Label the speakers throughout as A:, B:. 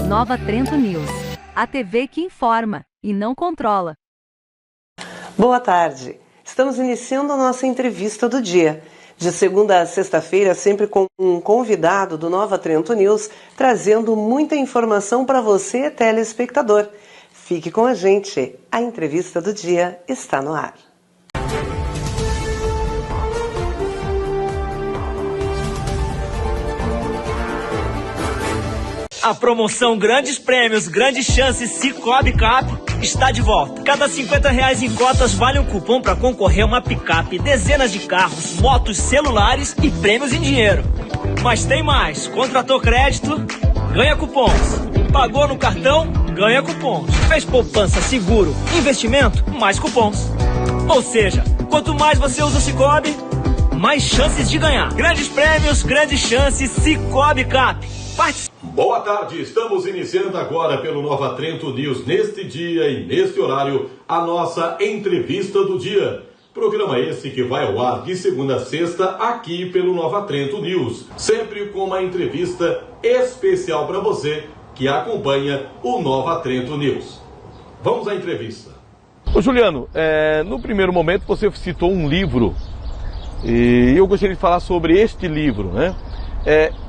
A: Nova Trento News. A TV que informa e não controla.
B: Boa tarde. Estamos iniciando a nossa entrevista do dia. De segunda a sexta-feira, sempre com um convidado do Nova Trento News, trazendo muita informação para você, telespectador. Fique com a gente. A entrevista do dia está no ar.
C: A promoção Grandes Prêmios, Grandes Chances Cicobi Cap está de volta. Cada R$50 em cotas vale um cupom para concorrer a uma picape, dezenas de carros, motos, celulares e prêmios em dinheiro. Mas tem mais. Contratou crédito, ganha cupons. Pagou no cartão, ganha cupons. Fez poupança, seguro, investimento, mais cupons. Ou seja, quanto mais você usa o Cicobi, mais chances de ganhar. Grandes Prêmios, Grandes Chances Cicobi Cap.
D: Boa tarde, estamos iniciando agora pelo Nova Trento News, neste dia e neste horário, a nossa entrevista do dia. Programa esse que vai ao ar de segunda a sexta aqui pelo Nova Trento News, sempre com uma entrevista especial para você que acompanha o Nova Trento News. Vamos à entrevista.
E: Ô Juliano, no primeiro momento você citou um livro e eu gostaria de falar sobre este livro, né?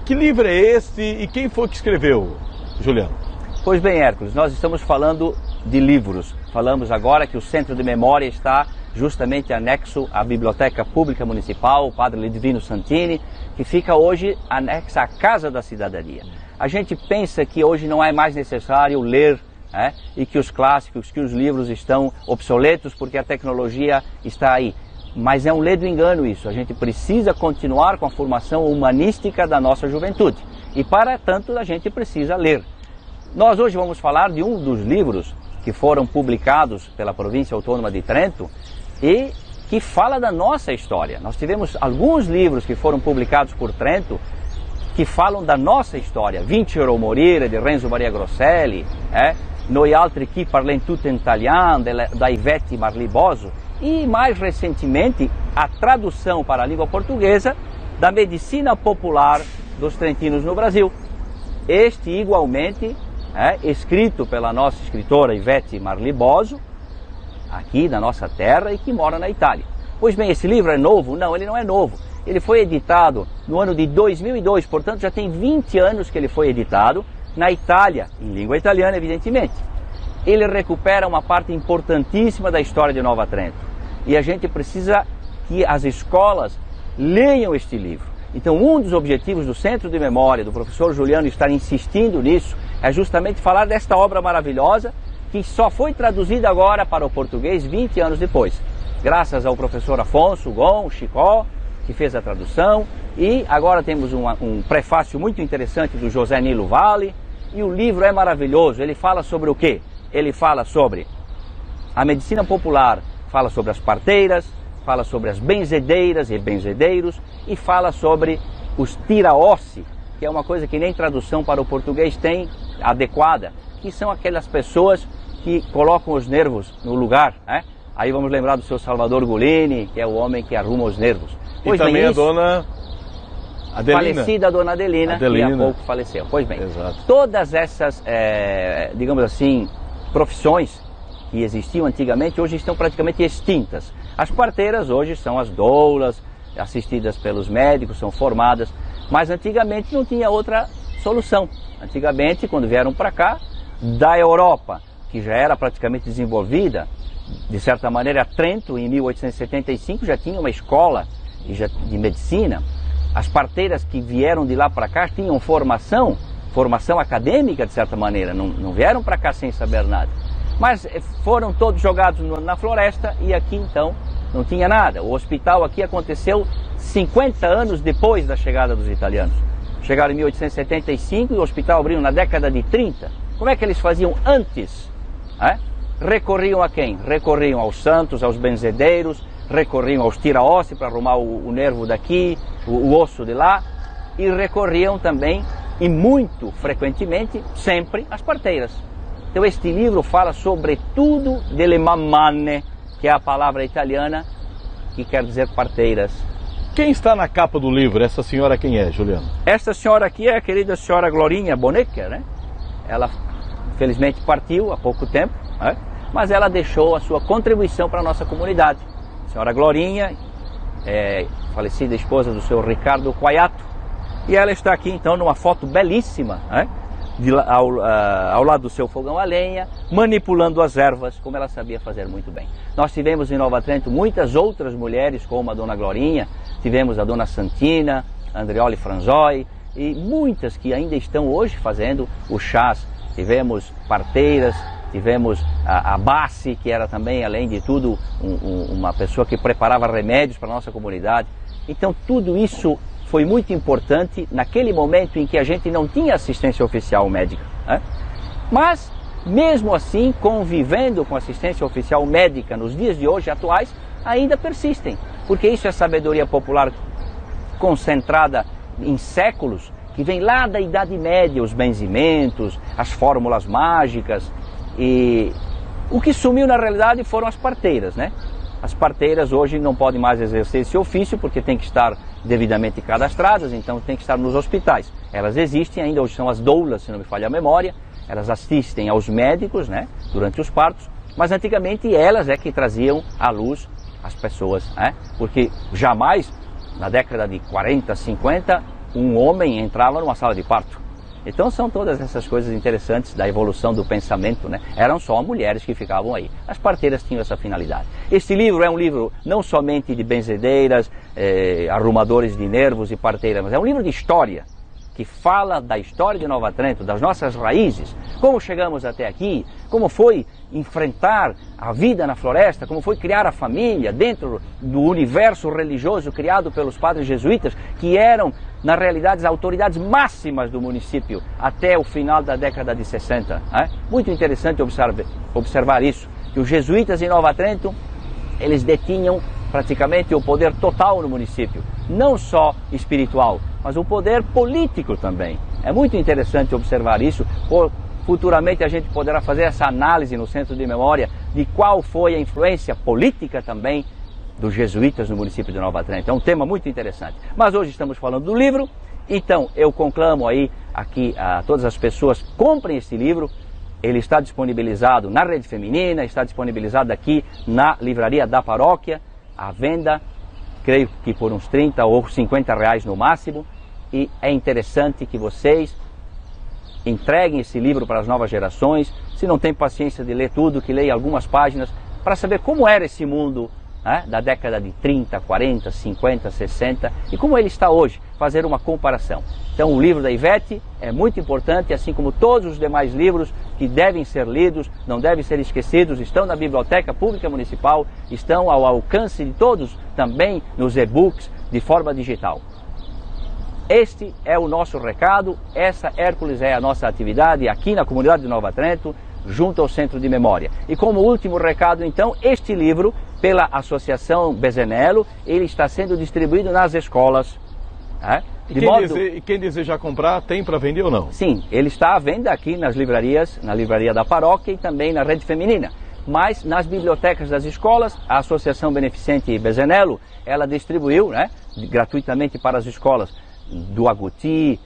E: Que livro é esse e quem foi que escreveu, Juliano?
F: Pois bem, Hércules, nós estamos falando de livros. Falamos agora que o Centro de Memória está justamente anexo à Biblioteca Pública Municipal, o Padre Lidvino Santini, que fica hoje anexa à Casa da Cidadania. A gente pensa que hoje não é mais necessário ler, e que os clássicos, que os livros estão obsoletos porque a tecnologia está aí. Mas é um ledo engano isso, a gente precisa continuar com a formação humanística da nossa juventude. E para tanto a gente precisa ler. Nós hoje vamos falar de um dos livros que foram publicados pela Província Autônoma de Trento e que fala da nossa história. Nós tivemos alguns livros que foram publicados por Trento que falam da nossa história. Vincere o morire, de Renzo Maria Grosselli, Noi altri qui parlem tutto in italiano, da Ivete Marliboso. E mais recentemente, a tradução para a língua portuguesa da medicina popular dos trentinos no Brasil. Este igualmente escrito pela nossa escritora Ivete Marliboso, aqui na nossa terra e que mora na Itália. Pois bem, esse livro é novo? Não, ele não é novo. Ele foi editado no ano de 2002, portanto já tem 20 anos que ele foi editado na Itália, em língua italiana evidentemente. Ele recupera uma parte importantíssima da história de Nova Trento. E a gente precisa que as escolas leiam este livro. Então, um dos objetivos do Centro de Memória, do professor Juliano estar insistindo nisso, é justamente falar desta obra maravilhosa que só foi traduzida agora para o português 20 anos depois. Graças ao professor Afonso Gon Chicó, que fez a tradução. E agora temos um prefácio muito interessante do José Nilo Vale. E o livro é maravilhoso. Ele fala sobre o quê? Ele fala sobre a medicina popular, fala sobre as parteiras, fala sobre as benzedeiras e benzedeiros e fala sobre os tira-ossi, que é uma coisa que nem tradução para o português tem adequada, que são aquelas pessoas que colocam os nervos no lugar, Aí vamos lembrar do seu Salvador Gulini, que é o homem que arruma os nervos.
E: Pois e também a dona Adelina.
F: Falecida dona Adelina, que há pouco faleceu. Pois bem, exato. Todas essas, digamos assim, profissões que existiam antigamente, hoje estão praticamente extintas. As parteiras hoje são as doulas, assistidas pelos médicos, são formadas, mas antigamente não tinha outra solução. Antigamente, quando vieram para cá, da Europa, que já era praticamente desenvolvida, de certa maneira, Trento, em 1875, já tinha uma escola de medicina. As parteiras que vieram de lá para cá tinham formação acadêmica, de certa maneira, não vieram para cá sem saber nada. Mas foram todos jogados na floresta e aqui então não tinha nada. O hospital aqui aconteceu 50 anos depois da chegada dos italianos. Chegaram em 1875 e o hospital abriu na década de 30. Como é que eles faziam antes? Recorriam a quem? Recorriam aos santos, aos benzedeiros, recorriam aos tira-ossi para arrumar o nervo daqui, o osso de lá, e recorriam também, e muito frequentemente, sempre às parteiras. Então este livro fala sobretudo delle mammane, que é a palavra italiana que quer dizer parteiras.
E: Quem está na capa do livro? Essa senhora quem é, Juliano?
F: Esta senhora aqui é a querida senhora Glorinha Bonecker, né? Ela felizmente partiu há pouco tempo, né? Mas ela deixou a sua contribuição para a nossa comunidade. A senhora Glorinha é falecida esposa do senhor Ricardo Quaiato, e ela está aqui então numa foto belíssima, né? Ao lado do seu fogão a lenha, manipulando as ervas, como ela sabia fazer muito bem. Nós tivemos em Nova Trento muitas outras mulheres, como a dona Glorinha, tivemos a dona Santina, Andreoli Franzoi, e muitas que ainda estão hoje fazendo os chás. Tivemos parteiras, tivemos a Bassi, que era também, além de tudo, uma pessoa que preparava remédios para a nossa comunidade. Então tudo isso foi muito importante naquele momento em que a gente não tinha assistência oficial médica, né? Mas, mesmo assim, convivendo com assistência oficial médica nos dias de hoje atuais, ainda persistem, porque isso é sabedoria popular concentrada em séculos, que vem lá da Idade Média, os benzimentos, as fórmulas mágicas, e o que sumiu na realidade foram as parteiras, né? As parteiras hoje não podem mais exercer esse ofício porque tem que estar devidamente cadastradas, então tem que estar nos hospitais. Elas existem ainda, hoje são as doulas, se não me falha a memória, elas assistem aos médicos, né, durante os partos, mas antigamente elas é que traziam à luz as pessoas, né, porque jamais, na década de 40, 50, um homem entrava numa sala de parto. Então são todas essas coisas interessantes da evolução do pensamento, né? Eram só mulheres que ficavam aí. As parteiras tinham essa finalidade. Este livro é um livro não somente de benzedeiras, arrumadores de nervos e parteiras, mas é um livro de história, que fala da história de Nova Trento, das nossas raízes, como chegamos até aqui, como foi enfrentar a vida na floresta, como foi criar a família dentro do universo religioso criado pelos padres jesuítas, que eram, na realidade, as autoridades máximas do município até o final da década de 60. Né? Muito interessante observar isso, que os jesuítas em Nova Trento, eles detinham praticamente o poder total no município, não só espiritual, mas o poder político também. É muito interessante observar isso. Futuramente a gente poderá fazer essa análise no Centro de Memória de qual foi a influência política também dos jesuítas no município de Nova Trento. É um tema muito interessante. Mas hoje estamos falando do livro, então eu conclamo aí aqui a todas as pessoas, comprem esse livro. Ele está disponibilizado na Rede Feminina, está disponibilizado aqui na Livraria da Paróquia, à venda, creio que por uns 30 ou 50 reais no máximo, e é interessante que vocês entreguem esse livro para as novas gerações. Se não tem paciência de ler tudo, que leia algumas páginas, para saber como era esse mundo, né, da década de 30, 40, 50, 60, e como ele está hoje, fazer uma comparação. Então o livro da Ivete é muito importante, assim como todos os demais livros que devem ser lidos, não devem ser esquecidos, estão na Biblioteca Pública Municipal, estão ao alcance de todos também nos e-books de forma digital. Este é o nosso recado, essa Hércules é a nossa atividade aqui na comunidade de Nova Trento, junto ao Centro de Memória. E como último recado, então, este livro, pela Associação Bezenello, ele está sendo distribuído nas escolas.
E: E quem deseja comprar, tem para vender ou não?
F: Sim, ele está à venda aqui nas livrarias, na Livraria da Paróquia e também na Rede Feminina. Mas nas bibliotecas das escolas, a Associação Beneficente Bezenello, ela distribuiu, né, gratuitamente para as escolas do Agouti,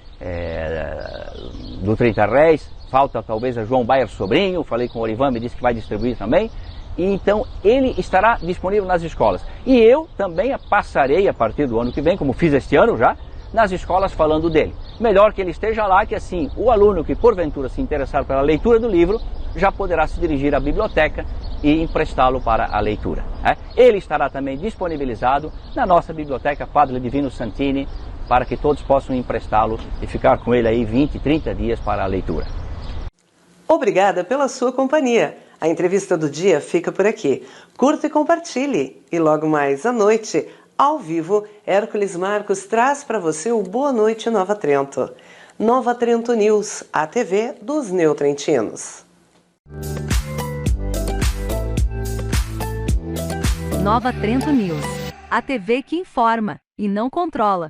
F: do 30 Reis, falta talvez a João Bayer Sobrinho, falei com o Orivan, me disse que vai distribuir também. E então ele estará disponível nas escolas. E eu também passarei a partir do ano que vem, como fiz este ano já, nas escolas falando dele. Melhor que ele esteja lá, que assim o aluno que porventura se interessar pela leitura do livro já poderá se dirigir à biblioteca e emprestá-lo para a leitura. Ele estará também disponibilizado na nossa biblioteca Padre Divino Santini, para que todos possam emprestá-lo e ficar com ele aí 20, 30 dias para a leitura.
B: Obrigada pela sua companhia. A entrevista do dia fica por aqui. Curta e compartilhe. E logo mais à noite, ao vivo, Hércules Marcos traz para você o Boa Noite Nova Trento. Nova Trento News, a TV dos neotrentinos.
A: Nova Trento News, a TV que informa e não controla.